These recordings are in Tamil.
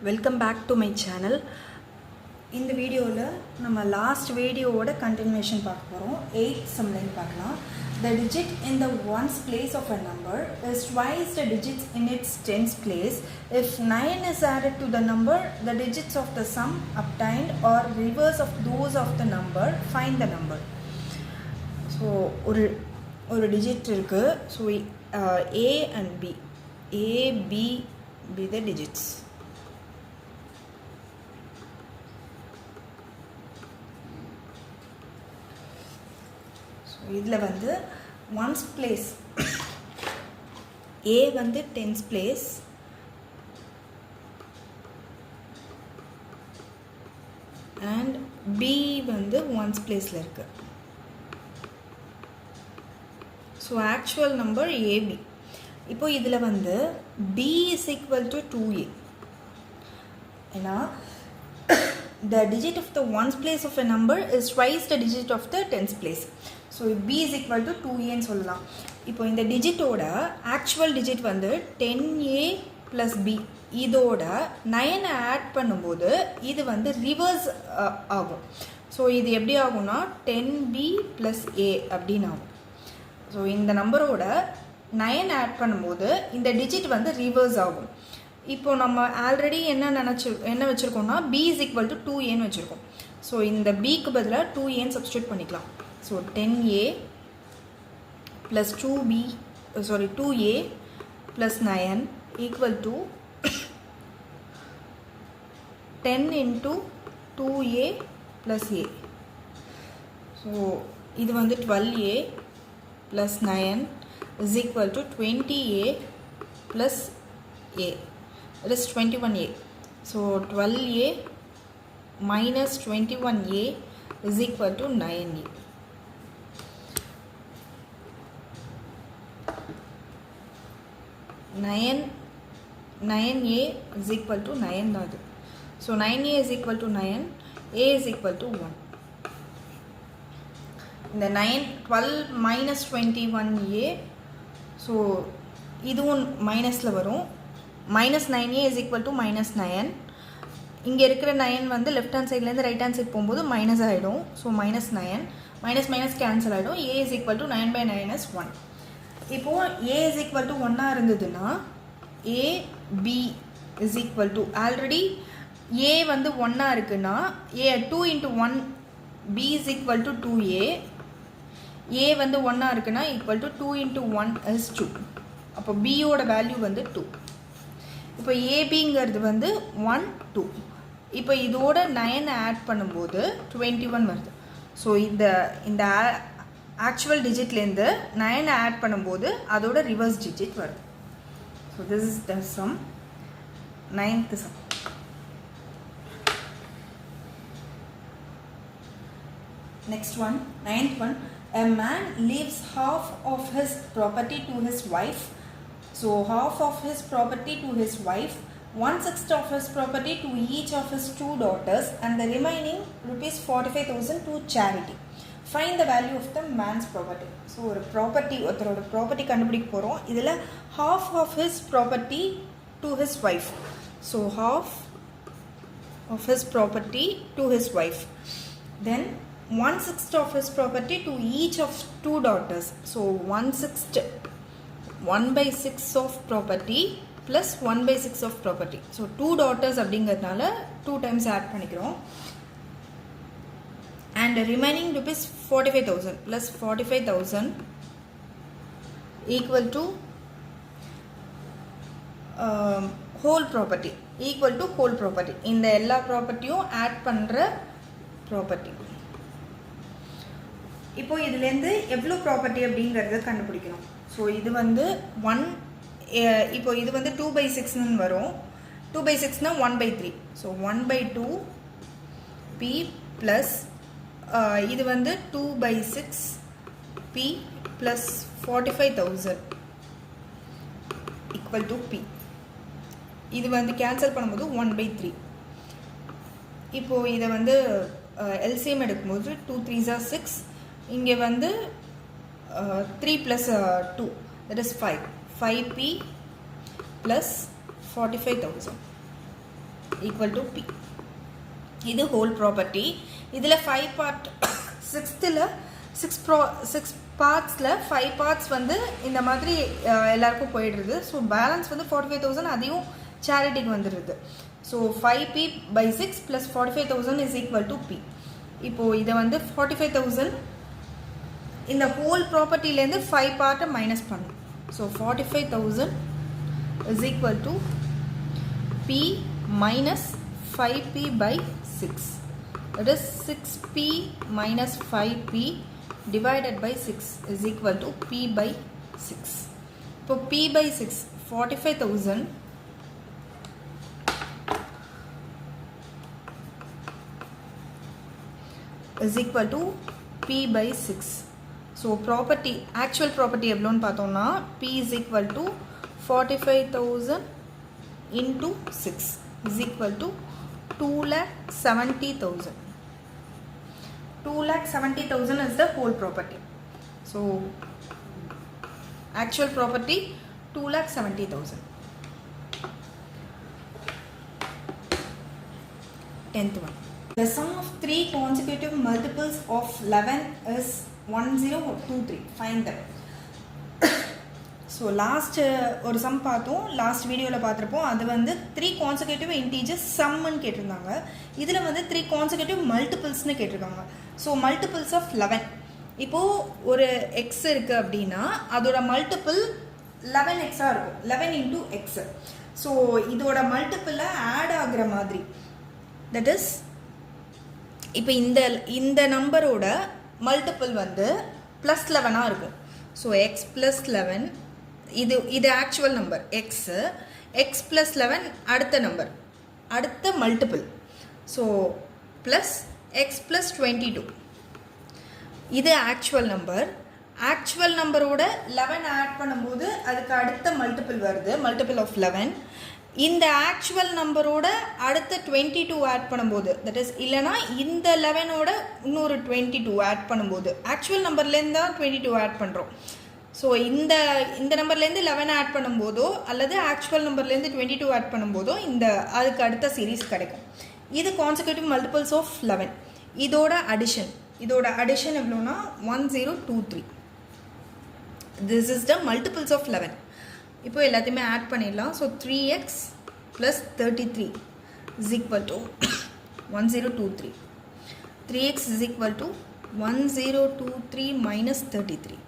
Welcome back to my channel. In the video நம்ம last video ஓட continuation பார்க்க போறோம். 8th sum line பார்க்கலாம். The digit in the ones place of a number is twice the digits in its tens place. If 9 is added to the number, the digits of the sum obtained or reverse of those of the number, find the number. So ஒரு digit இருக்கு. So A and B. A, B be the digits. இதில் வந்து ஒன்ஸ் பிளேஸ் A வந்து டென்ஸ் பிளேஸ், அண்ட் B வந்து ஒன்ஸ் பிளேஸில் இருக்கு. So actual number AB. இப்போ இதில் வந்து B is equal to 2A. ஏன்னா the digit of the ones place of a number is twice the digit of the tens place. So B is equal to 2A ன்னு சொல்லலாம். இப்போ இந்த டிஜிட்டோட ஆக்சுவல் டிஜிட் வந்து 10A plus B. இதோட 9 ஆட் பண்ணும்போது இது வந்து ரிவர்ஸ் ஆகும். ஸோ இது எப்படி ஆகும்னா 10B plus A அப்படின்னு ஆகும். ஸோ இந்த நம்பரோட 9 ஆட் பண்ணும்போது இந்த டிஜிட் வந்து ரிவர்ஸ் ஆகும். இப்போ நம்ம ஆல்ரெடி என்ன வச்சுருக்கோம்னா B is equal to 2Aன்னு வச்சுருக்கோம். ஸோ இந்த Bக்கு பதிலாக 2Aன்னு சப்ஸ்டியூட் பண்ணிக்கலாம். So 10A plus 2A plus 9 equal to 10 into 2A plus A. So இது வந்து 12A plus 9 is equal to 20A plus A. It is 21A. So 12A minus 21A is equal to 9A. 9A is equal to 9 தான் அது. So 9A is equal to 9, A is equal to 1. இந்த 12 minus 21A, ஸோ இதுவும் மைனஸில் வரும். minus 9A is equal to minus 9. இங்கே இருக்கிற 9 வந்து லெஃப்ட் ஹேண்ட் சைட்லேருந்து ரைட் ஹேண்ட் சைட் போகும்போது மைனஸ் ஆகிடும். ஸோ minus 9 மைனஸ் கேன்சல் ஆகிடும். A is equal to 9 by 9 is 1. இப்போது A is equal to 1 இருந்ததுன்னா A, B is equal to, already A வந்து 1 இருக்குன்னா A 2 into 1, B is equal to 2A. A வந்து 1 இருக்குன்னா equal to 2 into 1 is 2. அப்போ B ஓட வேல்யூ வந்து 2. இப்போ ஏபிங்கிறது வந்து 1, 2. இப்போ இதோட 9 ஆட் பண்ணும்போது 21 வருது. ஸோ இந்த ஆக்சுவல் டிஜிட்லேருந்து 9 ஆட் பண்ணும்போது அதோட ரிவர்ஸ் டிஜிட் வருது. So this is the sum, 9th sum. Next one, 9th one. A man leaves half of his property to his wife. So half of his property to his wife, 1/6 of his property to each of his 2 daughters, and the remaining rupees 45,000 to charity. Find the value of the man's property. So ஒரு ப்ராப்பர்ட்டி, ஒருத்தரோட ப்ராப்பர்ட்டி கண்டுபிடிக்க போகிறோம். இதில் half of his property to his wife. So half of his property to his wife. Then 1/6 of his property to each of 2 daughters. So 1/6, 1/6 of property plus 1/6 of property. So 2 daughters அப்படிங்கிறதுனால 2 times ஆட் பண்ணிக்கிறோம். And remaining rupees 45,000 plus 45,000 equal to whole property, equal to whole property. இந்த எல்லா ப்ராப்பர்ட்டியும் ஆட் பண்ணுற ப்ராப்பர்ட்டி. இப்போ இதுலேருந்து எவ்வளோ ப்ராப்பர்ட்டி அப்படிங்கிறத கண்டுபிடிக்கணும். ஸோ இது வந்து 1, இப்போ இது வந்து 2/6ன்னு வரும். 2/6னா 1/3. ஸோ 1/2 P ப்ளஸ் இது வந்து 2/6 P plus 45,000 equal to P. இது வந்து கேன்சல் பண்ணும்போது 1/3. இப்போது இதை வந்து எல்சிஎம் எடுக்கும்போது 2 3s are 6. இங்கே வந்து 3 plus 2, that is 5. 5P plus 45,000. equal to P. இது whole property. இதில் 5 part 6th 6 பார்ட்ஸில் 5 பார்ட்ஸ் வந்து இந்த மாதிரி எல்லாருக்கும் போயிடுறது. ஸோ பேலன்ஸ் வந்து 45,000 அதையும் சேரிட்டிக்கு வந்துடுது. So 5P/6 + 45,000 is equal to P. இப்போது இதை வந்து 45,000 இந்த ஹோல் ப்ராப்பர்ட்டிலேருந்து 5 பார்ட்டை மைனஸ் பண்ணும். So 45,000 is equal to P minus 5P/6. That is 6P minus 5P divided by 6 is equal to P/6. இப்போ P/6 45,000 is equal to P/6. So property actual property எவ்வளோன்னு பார்த்தோம்னா P is equal to 45,000 into 6 is equal to 2,70,000. 2,70,000 is the whole property. So actual property 2,70,000. 10th one. The sum of 3 consecutive multiples of 11 is 1023. Find them. So last ஒரு சம் பார்த்தோம், லாஸ்ட் வீடியோவில் பார்த்துருப்போம். அது வந்து 3 கான்செக்யூட்டிவ் இன்டீஜர்ஸ் சம்முன்னு கேட்டிருந்தாங்க. இதில் வந்து 3 கான்செக்யூட்டிவ் மல்டிபிள்ஸ்னு கேட்டிருக்காங்க. So multiples of 11. இப்போது ஒரு எக்ஸ் இருக்குது அப்படின்னா அதோட மல்டிபிள் 11x இருக்கும். 11 into x. ஸோ இதோட மல்டிப்பிளில் ஆட் ஆகிற மாதிரி, தட் இஸ் இப்போ இந்த நம்பரோட மல்டிபிள் வந்து +11 இருக்கும். ஸோ எக்ஸ் +11 இது ஆக்சுவல் நம்பர் எக்ஸு, எக்ஸ் +11 அடுத்த நம்பர், அடுத்த மல்டிபிள். ஸோ ப்ளஸ் எக்ஸ் +22 இது ஆக்சுவல் நம்பர். ஆக்சுவல் நம்பரோட 11 ஆட் பண்ணும்போது அதுக்கு அடுத்த மல்டிபிள் வருது, மல்டிபிள் ஆஃப் 11. இந்த ஆக்சுவல் நம்பரோட அடுத்த 22 ஆட் பண்ணும்போது, தட் இஸ் இல்லைனா இந்த 11ஓட இன்னொரு 22 ஆட் பண்ணும்போது, ஆக்சுவல் நம்பர்லேருந்து தான் 22 ஆட் பண்ணுறோம். ஸோ இந்த நம்பர்லேருந்து 11 ஆட் பண்ணும்போதோ அல்லது ஆக்சுவல் நம்பர்லேருந்து 22 ஆட் பண்ணும்போதோ அதுக்கு அடுத்த சீரீஸ் கிடைக்கும். இது கான்செக்யூட்டிவ் மல்டிபிள்ஸ் ஆஃப் 11. இதோட அடிஷன் எவ்வளோனா 1023. This is the multiples of 11. இப்போ எல்லாத்தையுமே ஆட் பண்ணிடலாம். So 3x + 33 is equal to 1023. 3x is equal to 1023 minus 33.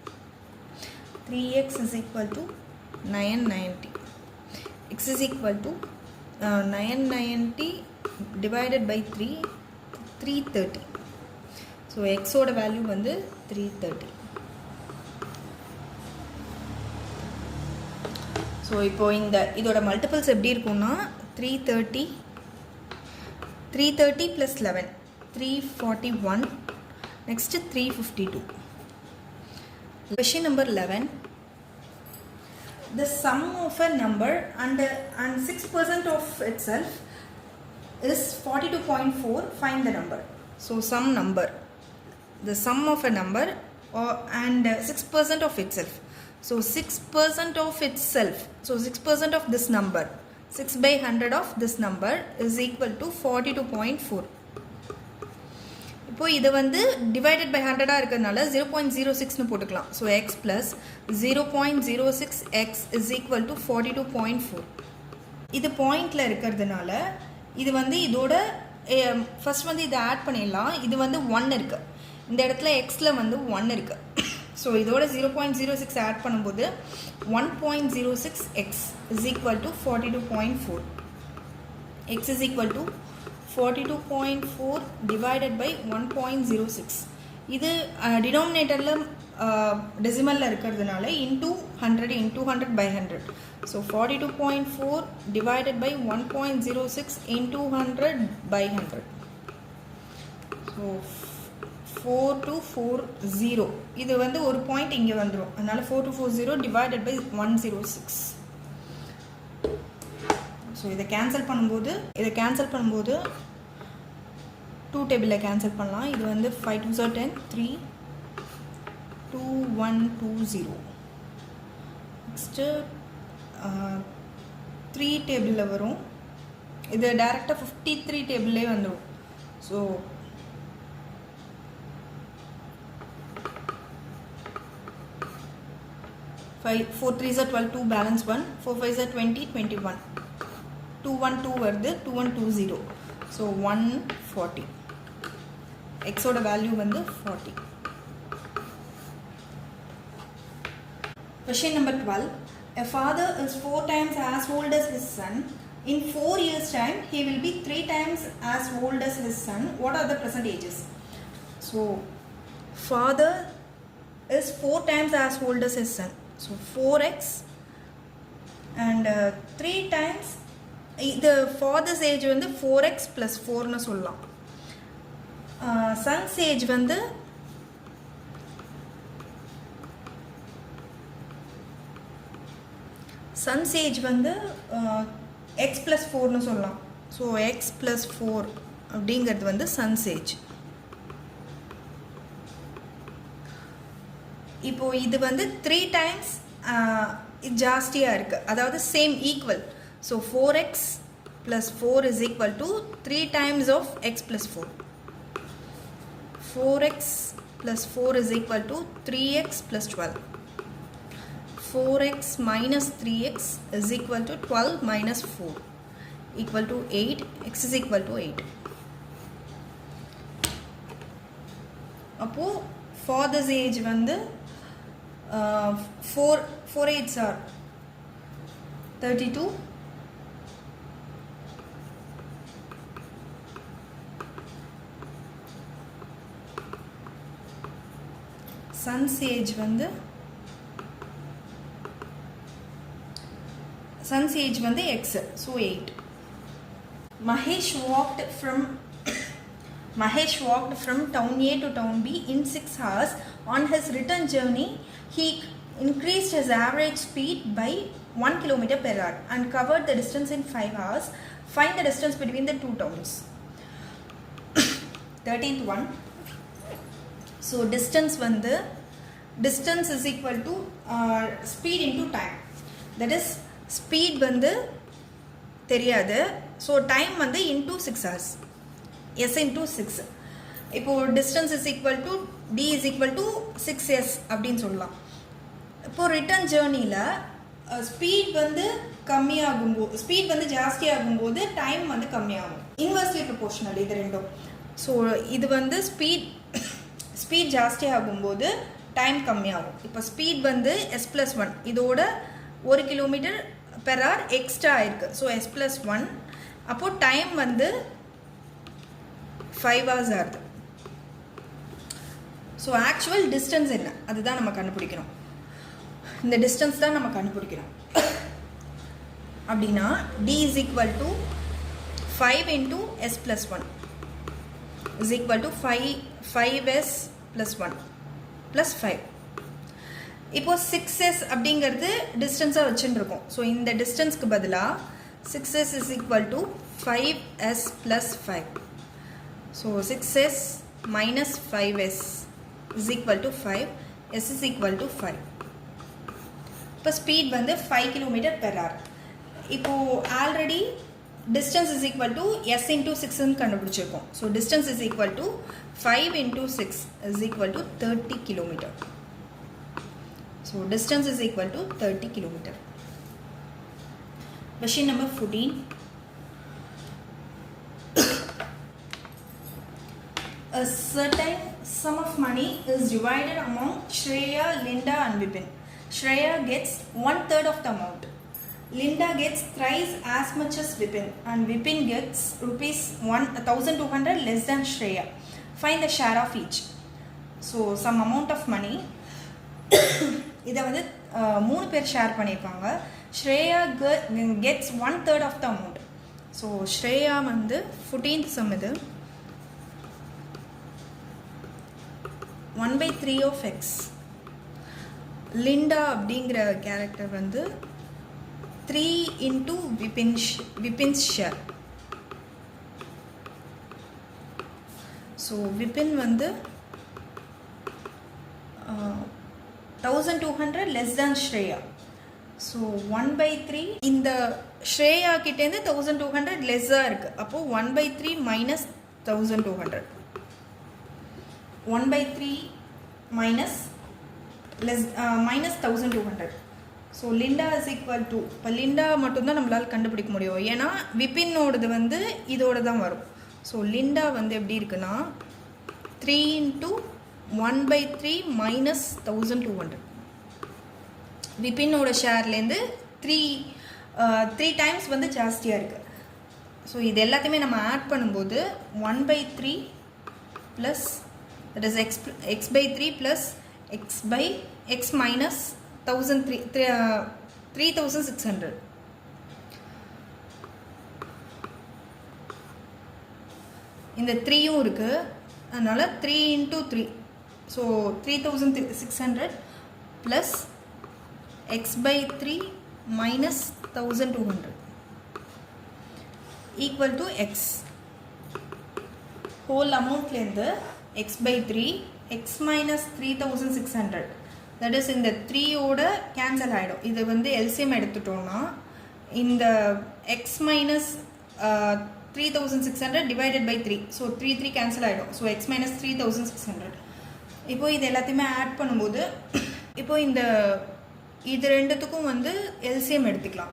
3x is equal to 990. X is equal to 990 divided by 3, 330. So x ஓட வேல்யூ வந்து 330. ஸோ இப்போது இதோட மல்டிபிள்ஸ் எப்படி இருக்கும்னா 330 + 11 341, next 352. Question number 11. The sum of a number and 6% of itself is 42.4. Find the number. So some number, the sum of a number and 6% of itself. So 6% of itself, so 6% of this number, 6/100 of this number is equal to 42.4. இப்போ இது வந்து டிவைடட் பை 100 இருக்கிறதுனால 0.06ன்னு போட்டுக்கலாம். So X plus 0.06x is equal to 42.4. இது பாயிண்டில் இருக்கிறதுனால இது வந்து இதோட ஃபஸ்ட் வந்து இதை ஆட் பண்ணிடலாம். இது வந்து 1 இருக்குது, இந்த இடத்துல எக்ஸில் வந்து 1 இருக்குது. ஸோ இதோட 0.06 ஆட் பண்ணும்போது 1.06x is equal to 42.4. x is equal to 42.4 divided by 1.06. இது டினாமினேட்டரில் டெசிமலில் இருக்கிறதுனால into 100 so 42.4 divided by 1.06 into 100/100. So 4240. இது வந்து ஒரு பாயிண்ட் இங்கே வந்துடும், அதனால் 4240 divided by 106. ஸோ இதை கேன்சல் பண்ணும்போது 2 டேபிளில் கேன்சல் பண்ணலாம். இது வந்து 5 2s are 10, 3 2120. நெக்ஸ்ட்டு 3 டேபிளில் வரும் இது டேரெக்டாக 53 டேபிள்லே வந்துடும். So 4 3s are 12, 2 balance 1, 4 5s are 20, 21, 2 1 2 வருது, 2 1 2 0, ஸோ 140. எக்ஸோட வேல்யூ வந்து 40. Question number 12. A father is 4 times as old as his son. In 4 years time he will be 3 times as old as his son. What are the present ages? So father is 4 times as old as his son, so 4x and 3 times the father's age வந்து 4x plus 4 னு சொல்லலாம். son's age வந்து son's age வந்து x plus 4 னு சொல்லலாம். ஸோ x plus 4 அப்படிங்கிறது வந்து son's age. இப்போ இது வந்து 3 times ஜாஸ்தியாக இருக்குது, அதாவது same equal. So 4x plus 4 is equal to 3 times of x plus 4. 4x plus 4 is equal to 3x plus 12. 4x minus 3x is equal to 12 minus 4 equal to 8. X is equal to 8. அப்போ father's age வந்து 4 8s are 32. son's age வந்து x, so 8. Mahesh walked from town A to town B in 6 hours. On his return journey he increased his average speed by 1 km per hour and covered the distance in 5 hours. Find the distance between the two towns. 13th one. So distance is equal to speed into time. That is speed வந்து தெரியாது, ஸோ டைம் வந்து into 6 hours, s into 6. இப்போது distance is equal to d is equal to 6s அப்படின்னு சொல்லலாம். இப்போது ரிட்டர்ன் ஜேர்னியில் ஸ்பீட் வந்து கம்மியாகும்போது, ஸ்பீட் வந்து ஜாஸ்தியாகும்போது டைம் வந்து கம்மியாகும். இன்வெர்ஸ்லி ப்ரொபோர்ஷனல் இது ரெண்டும். ஸோ இது வந்து ஸ்பீட் ஜாஸ்தியாகும்போது டைம் கம்மியாகும். இப்போ ஸ்பீட் வந்து s+1 இதோட 1 கிலோமீட்டர் பெர் ஹவர் எக்ஸ்ட்ரா ஆயிருக்கு, ஸோ s+1. அப்போது டைம் வந்து 5 hours ஆகுது. ஸோ ஆக்சுவல் டிஸ்டன்ஸ் என்ன அதுதான் நம்ம கண்டுபிடிக்கணும். இந்த டிஸ்டன்ஸ் தான் நம்ம கண்டுபிடிக்கணும். அப்படின்னா d is equal to 5 into s+1 is equal to 5s plus 1 plus 5. இப்போது 6s அப்படிங்கிறது டிஸ்டன்ஸாக வச்சுருக்கோம். ஸோ இந்த டிஸ்டன்ஸ்க்கு பதிலாக 6s is equal to 5s plus 5. So 6s minus 5s is equal to 5. s is equal to 5. இப்போ ஸ்பீட் வந்து 5 km per hour. இப்போது already distance is equal to s into 6 கண்டுபிடிச்சிருக்கோம். So distance is equal to 5 into 6 is equal to 30 km. So distance is equal to 30 km. Question number 14. A certain sum of money is divided among Shreya, Linda and Vipin. Shreya gets 1/3 of the amount. Linda gets thrice as much as Vipin and Vipin gets rupees 1,200 less than Shreya. Find the share of each. So some amount of money இதை வந்து 3 பேர் ஷேர் பண்ணியிருக்காங்க. Shreya gets 1/3 of the amount. So Shreya வந்து 14th சம் இது 1/3 of x. லிண்டா அப்படிங்கிற கேரக்டர் வந்து 3 into Vipin's share. So Vipin வந்து 1,200 less than Shreya. So 1/3 இந்த ஸ்ரேயா கிட்டேருந்து 1200 லெஸ்ஸாக இருக்குது. அப்போது 1/3 minus 1200, 1/3 minus minus 1200. So Linda is equal to, இப்போ லிண்டா மட்டும்தான் நம்மளால் கண்டுபிடிக்க முடியும், ஏன்னா விபின்னோடது வந்து இதோட தான் வரும். ஸோ லிண்டா வந்து எப்படி இருக்குன்னா 3 × 1/3 மைனஸ் 1200. விபின்னோட ஷேர்லேருந்து 3 டைம்ஸ் வந்து ஜாஸ்தியாக இருக்குது. ஸோ இது எல்லாத்தையுமே நம்ம ஆட் பண்ணும்போது 1/3 plus that is x/3 plus x minus 3600. இந்த 3யும் இருக்குது, அதனால் 3 × 3, so 3600 plus x/3 minus 1200 equal to x. whole amountலேருந்து x/3 x minus 3600, that is இந்த 3 ஓட கேன்சல் ஆகிடும். இது வந்து LCM எடுத்துட்டோம்னா இந்த x minus 3600 divided by 3, so 3 cancel ஆகிடும். So x minus 3600. இப்போ இது எல்லாத்தையுமே ஆட் பண்ணும்போது இப்போ இது ரெண்டுத்துக்கும் வந்து LCM எடுத்துக்கலாம்.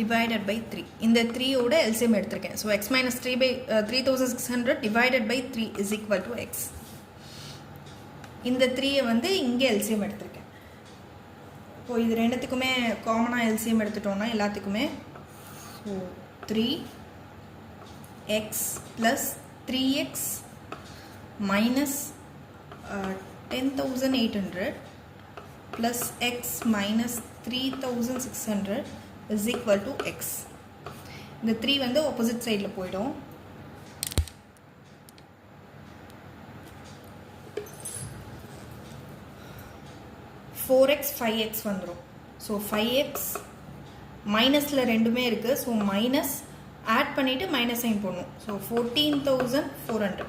divided by 3, இந்த 3 ஓட LCM எடுத்திருக்கேன். So x minus 3600 divided by 3 is equal to x. இந்த 3 வந்து இங்கே LCM எடுத்திருக்கேன். இப்போ இது ரெண்டுத்துக்குமே காமனாக LCM எடுத்துட்டோம்னா எல்லாத்துக்குமே, so 3x plus 3x minus 10,800 plus x minus 3,600 is equal to x. இந்த 3 வந்து ஆப்போசிட் சைடில் போயிடும். x 5x வந்துடும். ஸோ 5x மைனஸில் ரெண்டுமே இருக்குது, ஸோ மைனஸ் ஆட் பண்ணிவிட்டு மைனஸ் சைன் போடணும். So 14,400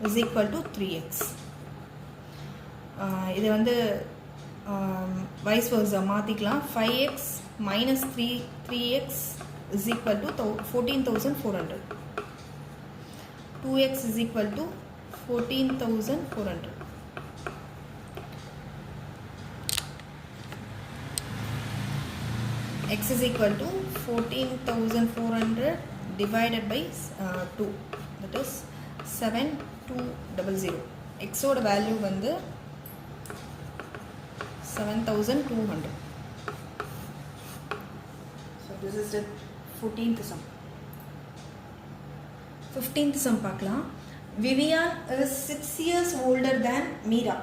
is equal to 3x. இது வந்து வைஸ் வர்ஸா மாற்றிக்கலாம். 5x minus 3x is equal to 14,400. 2x is equal to 14,400. x is equal to 14,400 divided by 2, that is 7,200. x ஓட வேல்யூ வந்து 7,200. so this is the 14th sum. 15th sum பார்க்கலாம். Vivian is 6 years older than Meera.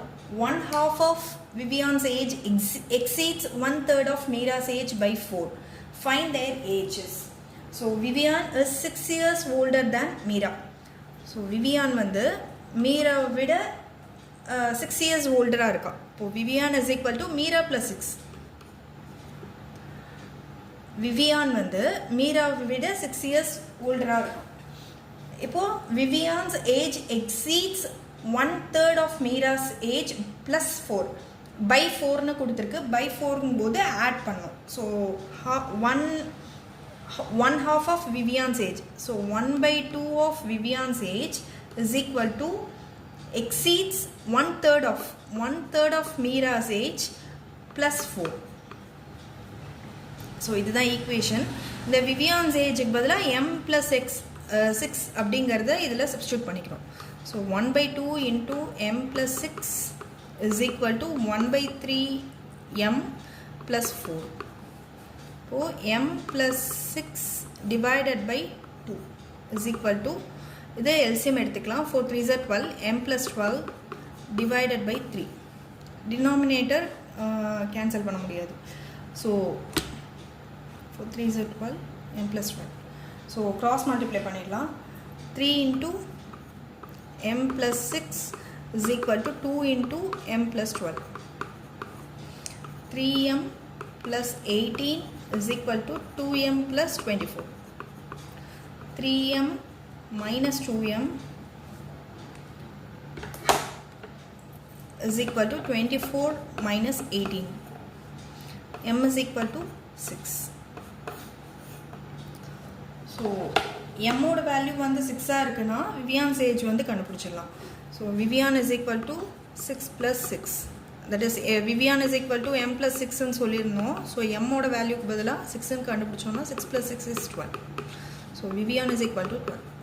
1/2 of Vivian's age exceeds 1/3 of Meera's age by 4. Find their ages. So Vivian is 6 years older than Meera. So Vivian வந்து Meera விட 6 years older இருக்கா. இப்போ Vivian is equal to Meera plus 6. Vivian வந்து Meera விட 6 years older இருக்கா. இப்போ Vivian's age exceeds 1/3 of Meera's age plus 4. by 4னு கொடுத்துருக்கு. by 4ங்கும் போது ஆட் பண்ணணும். So 1/2 of Vivian's age. So 1/2 of Vivian's age is equal to exceeds 1/3 of Meera's age plus 4. So இதுதான் ஈக்குவேஷன். இந்த Vivian's ஏஜுக்கு பதிலாக m plus x 6 அப்படிங்கிறத இதில் சப்ஸ்டியூட் பண்ணிக்கிறோம். So 1/2 into m plus 6 is equal to 1/3 m plus 4. So m plus 6 divided by 2 is equal to, இதை LCM எடுத்துக்கலாம். 4 3s are 12, m plus 12 divided by 3. Denominator cancel பண்ண முடியாது. So 4 3s are 12, m plus 12. So cross multiply பண்ணிடலாம். 3 into m plus 6 is equal to 2 into m plus 12. 3m plus 18 is equal to 2m plus 24. 3m minus 2m is equal to 24 minus 18. m is equal to 6. So m ஓட வேல்யூ வந்து 6 இருக்குன்னா விவியான்ஸ் ஏஜ் வந்து கண்டுபிடிச்சிடலாம். So Vivian is equal to 6 plus 6, that is Vivian is equal to m plus 6ன்னு சொல்லியிருந்தோம். ஸோ எம்மோட வேல்யூக்கு பதிலாக 6ன்னு கண்டுபிடிச்சோம்னா 6 plus 6 is 12. So Vivian is equal to 12.